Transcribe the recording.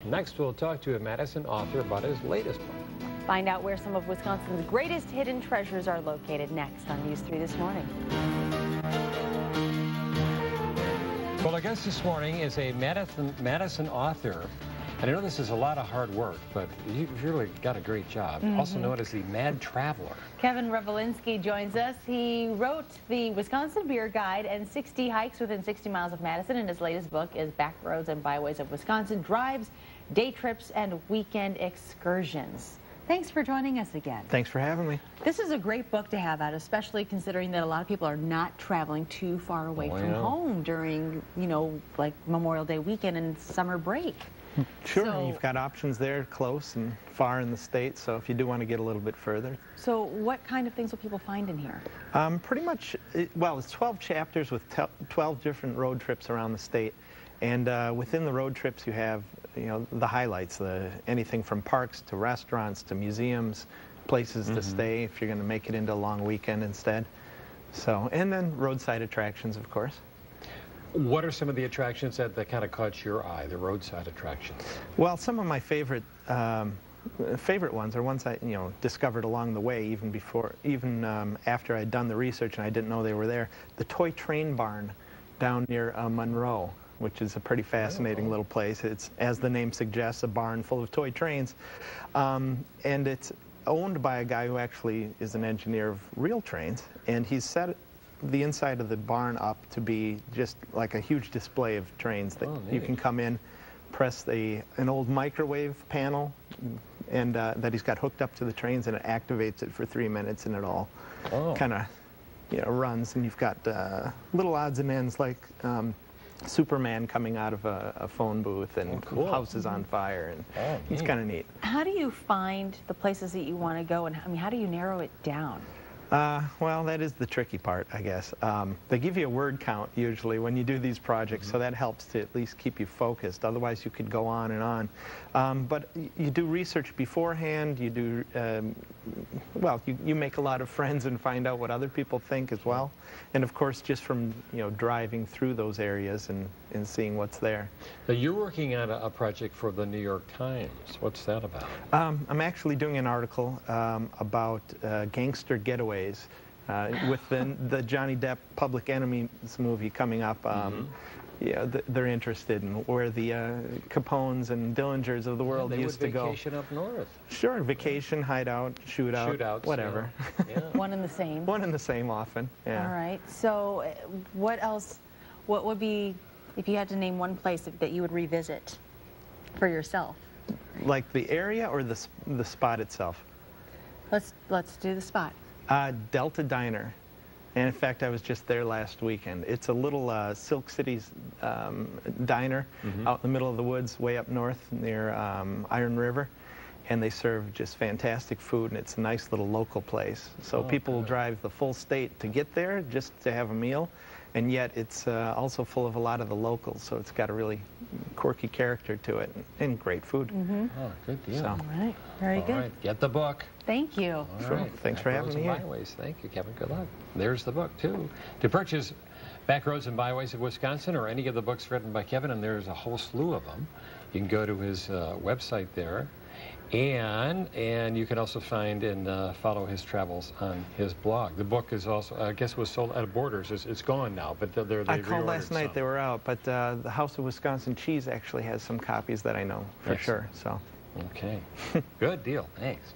Next, we'll talk to a Madison author about his latest book. Find out where some of Wisconsin's greatest hidden treasures are located next on News 3 This Morning. Well, our guest this morning is a Madison author. And I know this is a lot of hard work, but you've really got a great job. Also known as the Mad Traveler. Kevin Revolinski joins us. He wrote the Wisconsin Beer Guide and 60 Hikes Within 60 Miles of Madison, and his latest book is Backroads and Byways of Wisconsin, Drives, Day Trips, and Weekend Excursions. Thanks for joining us again. Thanks for having me. This is a great book to have out, especially considering that a lot of people are not traveling too far away from home during, like Memorial Day weekend and summer break. Sure, you've got options there close and far in the state, so if you do want to get a little bit further. So what kind of things will people find in here? Pretty much, well, it's 12 chapters with 12 different road trips around the state. And within the road trips you have, the highlights, anything from parks to restaurants to museums, places to stay if you're going to make it into a long weekend instead. So, and then roadside attractions, of course. What are some of the attractions that kind of caught your eye, the roadside attractions? Well, some of my favorite ones are ones I discovered along the way, even after I'd done the research and I didn't know they were there. The toy train barn down near Monroe, which is a pretty fascinating little place. It's, as the name suggests, a barn full of toy trains, and it's owned by a guy who actually is an engineer of real trains, and he's set the inside of the barn up to be just like a huge display of trains that you can come in, press an old microwave panel, and that he's got hooked up to the trains, and it activates it for 3 minutes, and it all kind of runs, and you've got little odds and ends like Superman coming out of a phone booth, and houses on fire, and it's kind of neat. How do you find the places that you want to go, and how do you narrow it down? Well, that is the tricky part, I guess. They give you a word count usually when you do these projects, so that helps to at least keep you focused. Otherwise, you could go on and on. But you do research beforehand. You do, well, you make a lot of friends and find out what other people think as well. And of course, just from driving through those areas and seeing what's there. Now, you're working on a project for the New York Times. What's that about? I'm actually doing an article about gangster getaways. With the Johnny Depp Public Enemies movie coming up, they're interested in where the Capones and Dillingers of the world used to go. Vacation up north. Sure, vacation, hideout, shootout, whatever. Yeah. One and the same. One and the same often. Yeah. All right. So, what else? What would be, if you had to name one place that you would revisit for yourself? Like the area or the spot itself? Let's do the spot. Delta Diner, and in fact I was just there last weekend. It's a little Silk City's diner out in the middle of the woods way up north near Iron River, and they serve just fantastic food, and it's a nice little local place. So people will drive the full state to get there just to have a meal, and yet it's also full of a lot of the locals, so it's got a really quirky character to it and great food. Oh, good deal. All right, very good. All right, get the book. Thank you. All sure. right. Thanks for having me here. Byways. Thank you, Kevin. Good luck. There's the book, too. To purchase Backroads and Byways of Wisconsin or any of the books written by Kevin, and there's a whole slew of them, you can go to his website there. And you can also find and follow his travels on his blog. The book is also, I guess, was sold at Borders. It's gone now, but I called last night. They were out, but the House of Wisconsin Cheese actually has some copies that I know for sure. So. Okay. Good deal. Thanks.